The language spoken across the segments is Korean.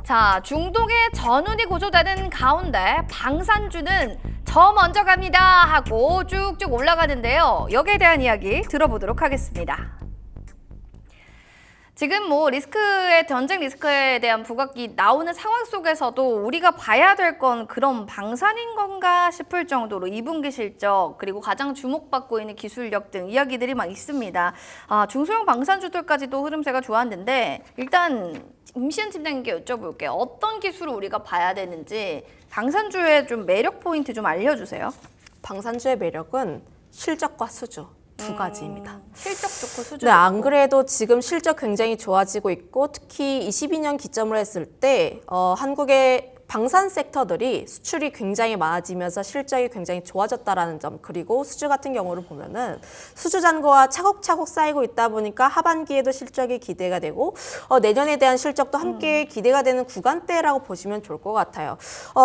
자, 중동에 전운이 고조되는 가운데 방산주는 저 먼저 갑니다 하고 쭉쭉 올라가는데요. 여기에 대한 이야기 들어보도록 하겠습니다. 지금 전쟁 리스크에 대한 부각이 나오는 상황 속에서도 우리가 봐야 될 건 그런 방산인 건가 싶을 정도로 2분기 실적, 그리고 가장 주목받고 있는 기술력 등 이야기들이 막 있습니다. 중소형 방산주들까지도 흐름세가 좋았는데 일단 임시은 팀장님께 여쭤볼게요. 어떤 기술을 우리가 봐야 되는지 방산주의 좀 매력 포인트 좀 알려주세요. 방산주의 매력은 실적과 수주. 두 가지입니다. 실적 좋고 수주 네, 좋고. 안 그래도 지금 실적 굉장히 좋아지고 있고 특히 22년 기점으로 했을 때 한국의 방산 섹터들이 수출이 굉장히 많아지면서 실적이 굉장히 좋아졌다라는 점, 그리고 수주 같은 경우를 보면은 수주 잔고가 차곡차곡 쌓이고 있다 보니까 하반기에도 실적이 기대가 되고 내년에 대한 실적도 함께 기대가 되는 구간대라고 보시면 좋을 것 같아요.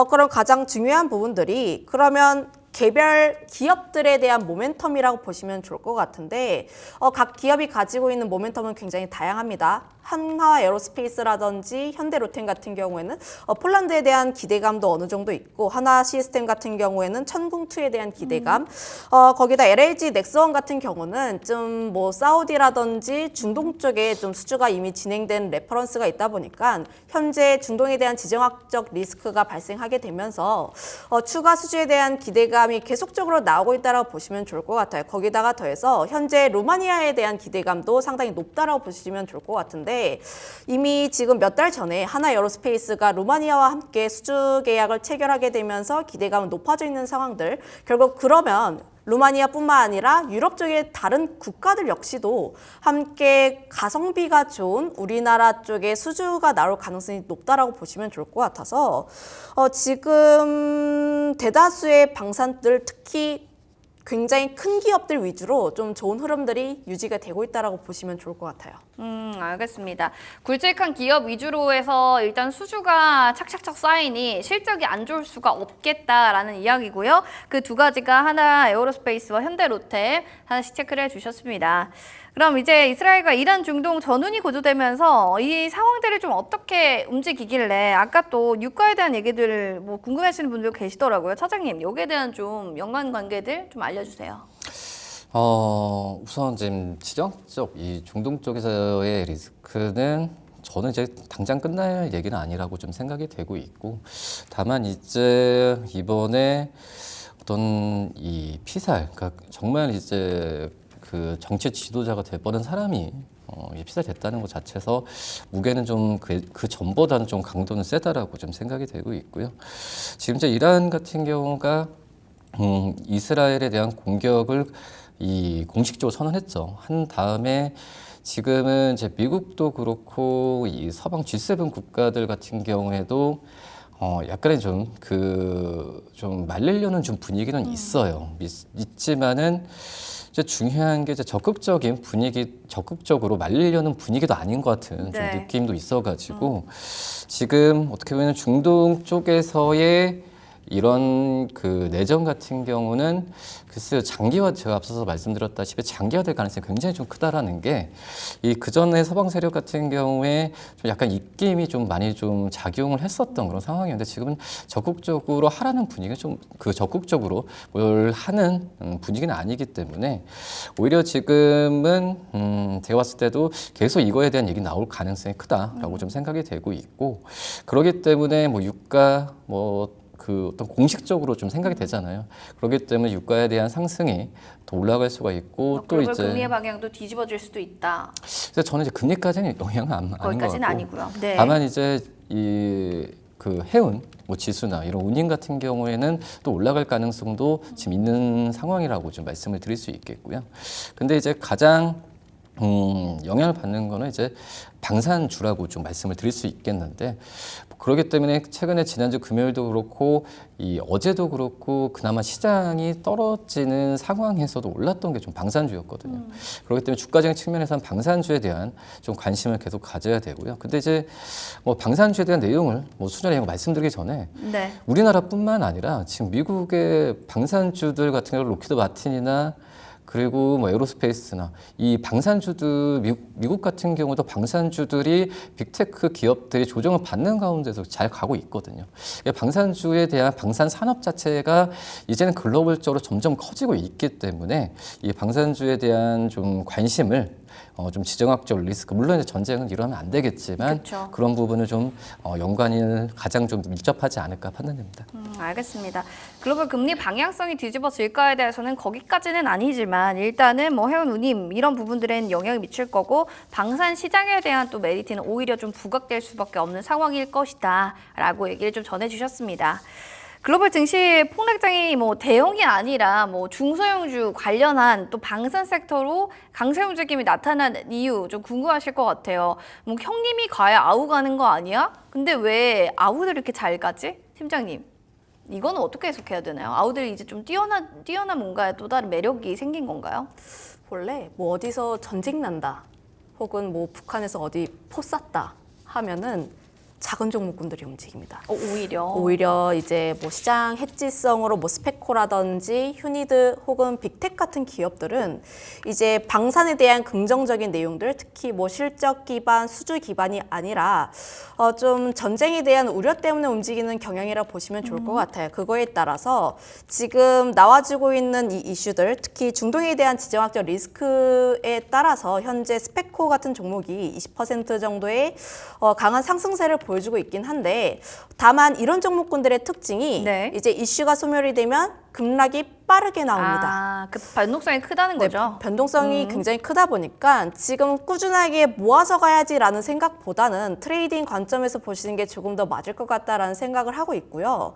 그럼 가장 중요한 부분들이 그러면 개별 기업들에 대한 모멘텀이라고 보시면 좋을 것 같은데 각 기업이 가지고 있는 모멘텀은 굉장히 다양합니다. 한화 에어로스페이스라든지 현대로템 같은 경우에는 폴란드에 대한 기대감도 어느 정도 있고 하나 시스템 같은 경우에는 천궁2에 대한 기대감 거기다 LG 넥스원 같은 경우는 좀 사우디라든지 중동 쪽에 좀 수주가 이미 진행된 레퍼런스가 있다 보니까 현재 중동에 대한 지정학적 리스크가 발생하게 되면서 추가 수주에 대한 기대감이 계속적으로 나오고 있다고 보시면 좋을 것 같아요. 거기다가 더해서 현재 루마니아에 대한 기대감도 상당히 높다라고 보시면 좋을 것 같은데 이미 지금 몇 달 전에 하나 에어로스페이스가 루마니아와 함께 수주 계약을 체결하게 되면서 기대감은 높아져 있는 상황들, 결국 그러면 루마니아뿐만 아니라 유럽 쪽의 다른 국가들 역시도 함께 가성비가 좋은 우리나라 쪽에 수주가 나올 가능성이 높다라고 보시면 좋을 것 같아서 지금 대다수의 방산들 특히 굉장히 큰 기업들 위주로 좀 좋은 흐름들이 유지가 되고 있다라고 보시면 좋을 것 같아요. 알겠습니다. 굵직한 기업 위주로 해서 일단 수주가 착착착 쌓이니 실적이 안 좋을 수가 없겠다라는 이야기고요. 그 두 가지가 하나 에어로스페이스와 현대로템 하나씩 체크를 해주셨습니다. 그럼 이제 이스라엘과 이란 중동 전운이 고조되면서 이 상황들이 좀 어떻게 움직이길래 아까 또 유가에 대한 얘기들 궁금해하시는 분들 계시더라고요. 차장님, 여기에 대한 좀 연관관계들 좀 알려주세요. 우선 지금 지정적 이 중동 쪽에서의 리스크는 저는 이제 당장 끝날 얘기는 아니라고 좀 생각이 되고 있고, 다만 이제 이번에 어떤 이 피살, 그러니까 정말 이제 그 정치 지도자가 돼버린 사람이 피살됐다는 것 자체에서 무게는 좀 그 전보다는 좀 강도는 세다라고 좀 생각이 되고 있고요. 지금 이제 이란 같은 경우가 이스라엘에 대한 공격을 공식적으로 선언했죠. 한 다음에 지금은 이제 미국도 그렇고 이 서방 G7 국가들 같은 경우에도 약간의 좀 말리려는 좀 분위기는 있어요. 있지만은 이제 중요한 게 이제 적극적으로 말리려는 분위기도 아닌 것 같은 좀 느낌도 있어가지고 지금 어떻게 보면 중동 쪽에서의 이런 그 내전 같은 경우는 글쎄요, 제가 앞서서 말씀드렸다시피 장기화될 가능성이 굉장히 좀 크다라는 게 그전에 서방 세력 같은 경우에 좀 약간 입김이 좀 많이 좀 작용을 했었던 그런 상황이었는데 지금은 적극적으로 하라는 분위기가 좀 적극적으로 뭘 하는 분위기는 아니기 때문에 오히려 지금은 제가 봤을 때도 계속 이거에 대한 얘기 나올 가능성이 크다라고 좀 생각이 되고 있고, 그렇기 때문에 유가 어떤 공식적으로 좀 생각이 되잖아요. 그렇기 때문에 유가에 대한 상승이 더 올라갈 수가 있고 또 이제 금리의 방향도 뒤집어질 수도 있다. 그래서 저는 이제 금리까지는 영향은 아닌 것 같고, 거기까지는 아니고요. 네. 다만 이제 그 해운 지수나 이런 운임 같은 경우에는 또 올라갈 가능성도 지금 있는 상황이라고 좀 말씀을 드릴 수 있겠고요. 근데 이제 가장 영향을 받는 거는 이제 방산주라고 좀 말씀을 드릴 수 있겠는데, 그렇기 때문에 최근에 지난주 금요일도 그렇고 어제도 그렇고 그나마 시장이 떨어지는 상황에서도 올랐던 게 좀 방산주였거든요. 그렇기 때문에 주가적인 측면에서는 방산주에 대한 좀 관심을 계속 가져야 되고요. 근데 이제 방산주에 대한 내용을 수전에 말씀드리기 전에 우리나라뿐만 아니라 지금 미국의 방산주들 같은 경우 로키드 마틴이나 그리고 뭐 에어로스페이스나 이 방산주들 미국 같은 경우도 방산주들이 빅테크 기업들이 조정을 받는 가운데서 잘 가고 있거든요. 방산주에 대한 방산 산업 자체가 이제는 글로벌적으로 점점 커지고 있기 때문에 이 방산주에 대한 좀 관심을 좀 지정학적 리스크, 물론 이제 전쟁은 이러면 안 되겠지만 그쵸. 그런 부분을 좀 연관이 가장 좀 밀접하지 않을까 판단됩니다. 알겠습니다. 글로벌 금리 방향성이 뒤집어질까에 대해서는 거기까지는 아니지만 일단은 뭐 해운 운임 이런 부분들엔 영향을 미칠 거고 방산 시장에 대한 또 메리트는 오히려 좀 부각될 수밖에 없는 상황일 것이다라고 얘기를 좀 전해주셨습니다. 글로벌 증시 폭락장이 뭐 대형이 아니라 뭐 중소형주 관련한 또 방산 섹터로 강세 움직임이 나타난 이유 좀 궁금하실 것 같아요. 뭐 형님이 가야 아우 가는 거 아니야? 근데 왜 아우들 이렇게 잘 가지? 팀장님, 이거는 어떻게 해석해야 되나요? 아우들이 이제 좀 뛰어난 뭔가 또 다른 매력이 생긴 건가요? 원래 뭐 어디서 전쟁 난다 혹은 뭐 북한에서 어디 포 쐈다 하면은 작은 종목군들이 움직입니다. 오히려 이제 뭐 시장 해지성으로 뭐 스페코라든지 휴니드 혹은 빅텍 같은 기업들은 이제 방산에 대한 긍정적인 내용들, 특히 뭐 실적 기반, 수주 기반이 아니라 좀 전쟁에 대한 우려 때문에 움직이는 경향이라 보시면 좋을 것 같아요. 그거에 따라서 지금 나와지고 있는 이 이슈들, 특히 중동에 대한 지정학적 리스크에 따라서 현재 스페코 같은 종목이 20% 정도의 강한 상승세를 보여주고 있긴 한데, 다만 이런 종목군들의 특징이 네. 이제 이슈가 소멸이 되면 급락이 빠르게 나옵니다. 아, 그 변동성이 크다는 거죠? 변동성이 굉장히 크다 보니까 지금 꾸준하게 모아서 가야지라는 생각보다는 트레이딩 관점에서 보시는 게 조금 더 맞을 것 같다라는 생각을 하고 있고요.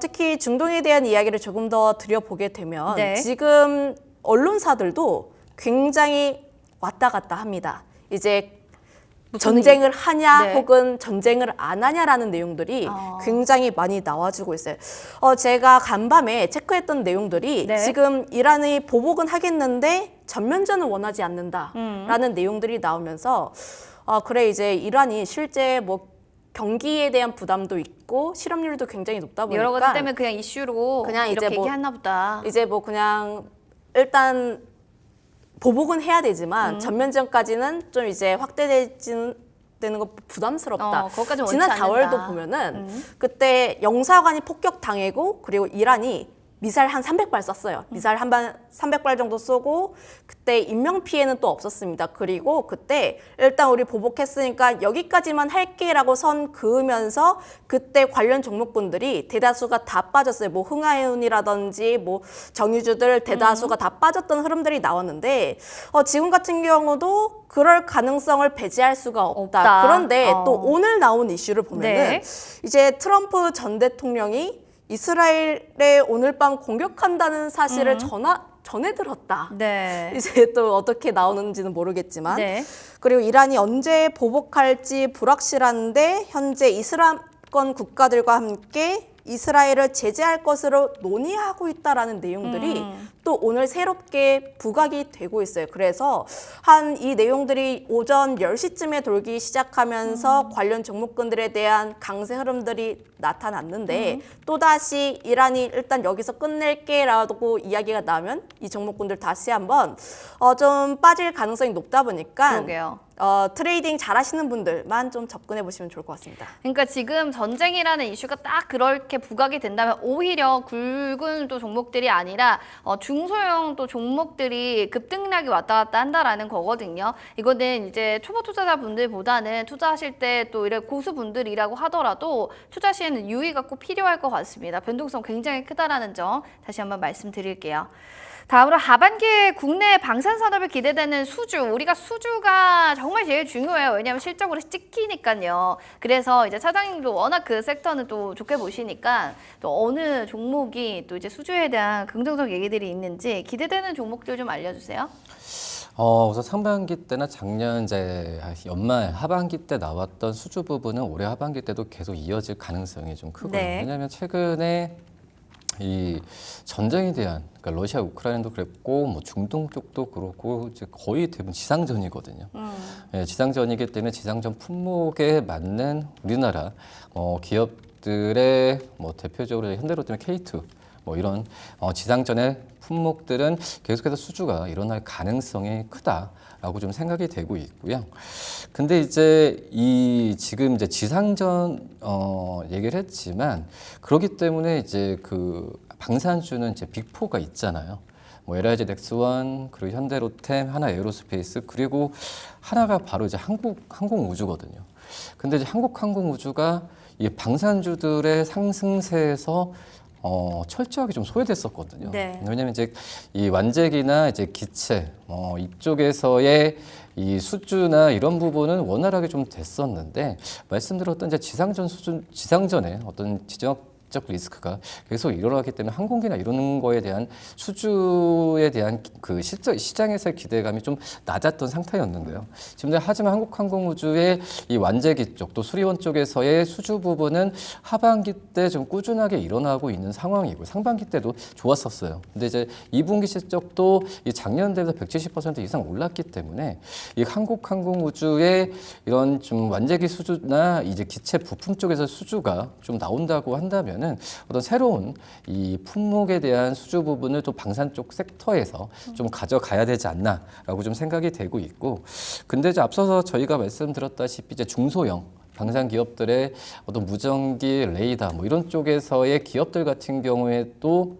특히 중동에 대한 이야기를 조금 더 드려보게 되면 네. 지금 언론사들도 굉장히 왔다 갔다 합니다. 이제 전쟁을 하냐 네. 혹은 전쟁을 안 하냐라는 내용들이 굉장히 많이 나와주고 있어요. 제가 간밤에 체크했던 내용들이 네. 지금 이란이 보복은 하겠는데 전면전을 원하지 않는다라는 내용들이 나오면서 그래 이제 이란이 실제 뭐 경기에 대한 부담도 있고 실업률도 굉장히 높다 보니까 여러 가지 때문에 그냥 이슈로 그냥 이제 이렇게 뭐 얘기했나 보다. 이제 뭐 그냥 일단 보복은 해야 되지만 전면전까지는 좀 이제 확대되는 거 부담스럽다. 그것까지는 원치 지난 않는다. 4월도 보면은 그때 영사관이 폭격 당하고 그리고 이란이 미사일 한 300발 쐈어요. 미사일 한 발 300발 정도 쏘고 그때 인명 피해는 또 없었습니다. 그리고 그때 일단 우리 보복했으니까 여기까지만 할게라고 선 그으면서 그때 관련 종목군들이 대다수가 다 빠졌어요. 뭐 흥하해운이라든지 뭐 정유주들 대다수가 다 빠졌던 흐름들이 나왔는데 지금 같은 경우도 그럴 가능성을 배제할 수가 없다. 그런데 또 오늘 나온 이슈를 보면은 네. 이제 트럼프 전 대통령이 이스라엘에 오늘 밤 공격한다는 사실을 전해 들었다. 네. 이제 또 어떻게 나오는지는 모르겠지만 네. 그리고 이란이 언제 보복할지 불확실한데 현재 이슬람권 국가들과 함께 이스라엘을 제재할 것으로 논의하고 있다라는 내용들이 또 오늘 새롭게 부각이 되고 있어요. 그래서 한 이 내용들이 오전 10시쯤에 돌기 시작하면서 관련 종목군들에 대한 강세 흐름들이 나타났는데 또다시 이란이 일단 여기서 끝낼게라고 이야기가 나면 이 종목군들 다시 한번 좀 빠질 가능성이 높다 보니까 그러게요. 트레이딩 잘하시는 분들만 좀 접근해 보시면 좋을 것 같습니다. 그러니까 지금 전쟁이라는 이슈가 딱 그렇게 부각이 된다면 오히려 굵은 또 종목들이 아니라 중소형 또 종목들이 급등락이 왔다 갔다 한다라는 거거든요. 이거는 이제 초보 투자자분들보다는 투자하실 때 또 이래 고수분들이라고 하더라도 투자 시에는 유의가 꼭 필요할 것 같습니다. 변동성 굉장히 크다라는 점 다시 한번 말씀드릴게요. 다음으로 하반기에 국내 방산 산업에 기대되는 수주. 우리가 수주가 정말 제일 중요해요. 왜냐하면 실적으로 찍히니까요. 그래서 이제 차장님도 워낙 그 섹터는 또 좋게 보시니까 또 어느 종목이 또 이제 수주에 대한 긍정적 얘기들이 있는지 기대되는 종목들 좀 알려주세요. 우선 상반기 때나 작년 이제 연말 하반기 때 나왔던 수주 부분은 올해 하반기 때도 계속 이어질 가능성이 좀 크고요. 네. 왜냐하면 최근에 이 전쟁에 대한 그러니까 러시아 우크라이나도 그랬고 뭐 중동 쪽도 그렇고 이제 거의 대부분 지상전이거든요. 예, 지상전이기 때문에 지상전 품목에 맞는 우리나라 기업들의 뭐 대표적으로 현대로템 K2 뭐 이런 지상전의 품목들은 계속해서 수주가 일어날 가능성이 크다라고 좀 생각이 되고 있고요. 근데 이제 지금 이제 지상전 얘기를 했지만 그렇기 때문에 이제 그 방산주는 이제 빅4가 있잖아요. 뭐 LIG 넥스원, 그리고 현대로템, 하나 에어로스페이스, 그리고 하나가 바로 이제 항공우주거든요. 근데 이제 한국항공우주가 이 방산주들의 상승세에서 철저하게 좀 소외됐었거든요. 네. 왜냐하면 이제 이 완제기나 이제 기체 이쪽에서의 이 수주나 이런 부분은 원활하게 좀 됐었는데 말씀드렸던 이제 지상전의 어떤 지정적 리스크가 계속 일어나기 때문에 항공기나 이런 거에 대한 수주에 대한 그 시장에서의 기대감이 좀 낮았던 상태였는데요. 지금 하지만 한국항공우주의 이 완제기 쪽 또 수리원 쪽에서의 수주 부분은 하반기 때 좀 꾸준하게 일어나고 있는 상황이고 상반기 때도 좋았었어요. 근데 이제 2분기 실적도 이 작년 대비해서 170% 이상 올랐기 때문에 이 한국항공우주의 이런 좀 완제기 수주나 이제 기체 부품 쪽에서 수주가 좀 나온다고 한다면 어떤 새로운 이 품목에 대한 수주 부분을 또 방산 쪽 섹터에서 좀 가져가야 되지 않나라고 좀 생각이 되고 있고, 근데 이제 앞서서 저희가 말씀드렸다시피 이제 중소형 방산 기업들의 어떤 무전기, 레이더 뭐 이런 쪽에서의 기업들 같은 경우에도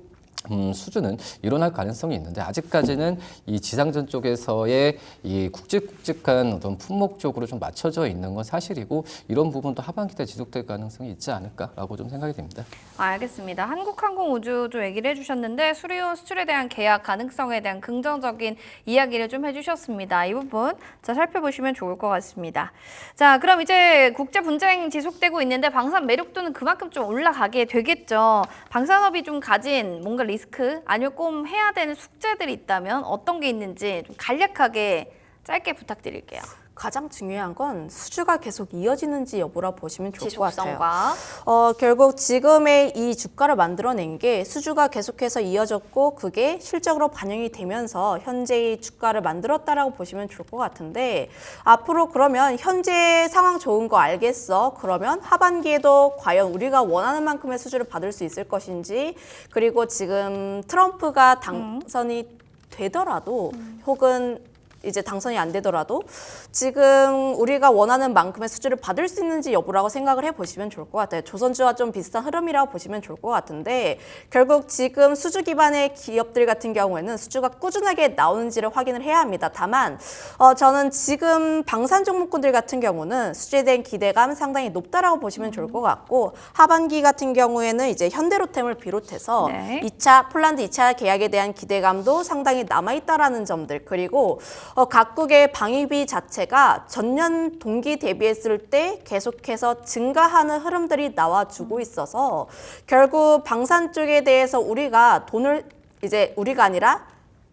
수주는 일어날 가능성이 있는데 아직까지는 이 지상전 쪽에서의 이 굵직굵직한 어떤 품목 쪽으로 좀 맞춰져 있는 건 사실이고 이런 부분도 하반기 때 지속될 가능성이 있지 않을까라고 좀 생각이 됩니다. 알겠습니다. 한국항공우주도 얘기를 해주셨는데 수리원 수출에 대한 계약 가능성에 대한 긍정적인 이야기를 좀 해주셨습니다. 이 부분 자 살펴보시면 좋을 것 같습니다. 자 그럼 이제 국제 분쟁 지속되고 있는데 방산 매력도는 그만큼 좀 올라가게 되겠죠. 방산업이 좀 가진 뭔가 리스크 아니면 꼭 해야 되는 숙제들이 있다면 어떤 게 있는지 좀 간략하게 짧게 부탁드릴게요. 가장 중요한 건 수주가 계속 이어지는지 여부라 보시면 좋을 것 같아요. 지속성과 결국 지금의 이 주가를 만들어낸 게 수주가 계속해서 이어졌고 그게 실적으로 반영이 되면서 현재의 주가를 만들었다라고 보시면 좋을 것 같은데 앞으로 그러면 현재 상황 좋은 거 알겠어. 그러면 하반기에도 과연 우리가 원하는 만큼의 수주를 받을 수 있을 것인지 그리고 지금 트럼프가 당선이 되더라도 혹은 이제 당선이 안 되더라도 지금 우리가 원하는 만큼의 수주를 받을 수 있는지 여부라고 생각을 해보시면 좋을 것 같아요. 조선주와 좀 비슷한 흐름이라고 보시면 좋을 것 같은데 결국 지금 수주 기반의 기업들 같은 경우에는 수주가 꾸준하게 나오는지를 확인을 해야 합니다. 다만 저는 지금 방산 종목군들 같은 경우는 수주에 대한 기대감 상당히 높다라고 보시면 좋을 것 같고 하반기 같은 경우에는 이제 현대로템을 비롯해서 네. 폴란드 2차 계약에 대한 기대감도 상당히 남아있다라는 점들 그리고 각국의 방위비 자체가 전년 동기 대비했을 때 계속해서 증가하는 흐름들이 나와주고 있어서 결국 방산 쪽에 대해서 우리가 아니라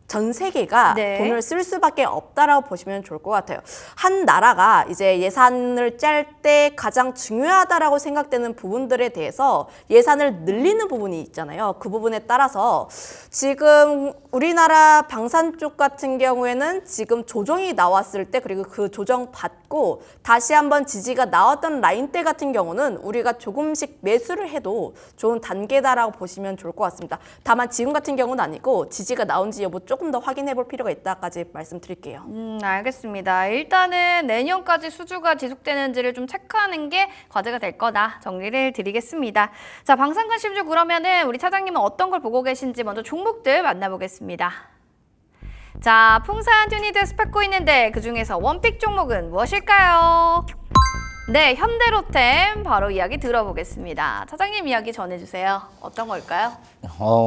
전 세계가 네. 돈을 쓸 수밖에 없다라고 보시면 좋을 것 같아요. 한 나라가 이제 예산을 짤 때 가장 중요하다라고 생각되는 부분들에 대해서 예산을 늘리는 부분이 있잖아요. 그 부분에 따라서 지금 우리나라 방산 쪽 같은 경우에는 지금 조정이 나왔을 때 그리고 그 조정 받고 다시 한번 지지가 나왔던 라인대 같은 경우는 우리가 조금씩 매수를 해도 좋은 단계다라고 보시면 좋을 것 같습니다. 다만 지금 같은 경우는 아니고 지지가 나온지 여부 조금 더 확인해 볼 필요가 있다까지 말씀드릴게요. 알겠습니다. 일단은 내년까지 수주가 지속되는지를 좀 체크하는 게 과제가 될 거다 정리를 드리겠습니다. 자, 방산 관심주 그러면은 우리 차장님은 어떤 걸 보고 계신지 먼저 종목들 만나보겠습니다. 자, 풍산 튜니드 스펙고 있는데 그중에서 원픽 종목은 무엇일까요? 네, 현대로템 바로 이야기 들어보겠습니다. 차장님 이야기 전해주세요. 어떤 걸까요?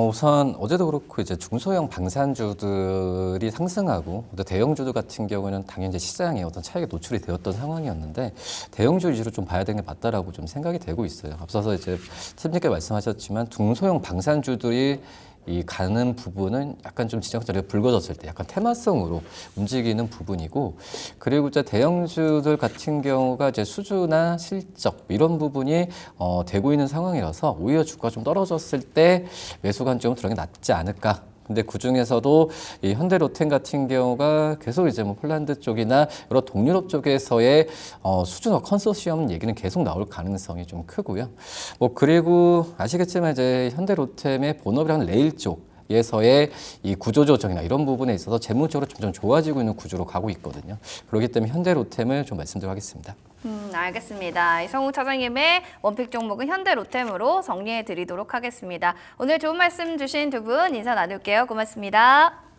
우선 어제도 그렇고 이제 중소형 방산주들이 상승하고 대형주들 같은 경우는 당연히 이제 시장에 어떤 차익에 노출이 되었던 상황이었는데 대형주 위주로 좀 봐야 되는 게 맞다라고 좀 생각이 되고 있어요. 앞서서 이제 팀장님께 말씀하셨지만 중소형 방산주들이 이 가는 부분은 약간 좀 지정적으로 붉어졌을 때 약간 테마성으로 움직이는 부분이고 그리고 이제 대형주들 같은 경우가 이제 수주나 실적 이런 부분이 되고 있는 상황이라서 오히려 주가가 좀 떨어졌을 때 매수 관점으로 들어가는 게 낫지 않을까 근데 그 중에서도 이 현대로템 같은 경우가 계속 이제 뭐 폴란드 쪽이나 여러 동유럽 쪽에서의 수준업 컨소시엄 얘기는 계속 나올 가능성이 좀 크고요. 뭐 그리고 아시겠지만 이제 현대로템의 본업이라는 레일 쪽에서의 이 구조 조정이나 이런 부분에 있어서 재무적으로 점점 좋아지고 있는 구조로 가고 있거든요. 그렇기 때문에 현대로템을 좀 말씀드리도록 하겠습니다. 알겠습니다. 이성우 차장님의 원픽 종목은 현대로템으로 정리해 드리도록 하겠습니다. 오늘 좋은 말씀 주신 두 분 인사 나눌게요. 고맙습니다.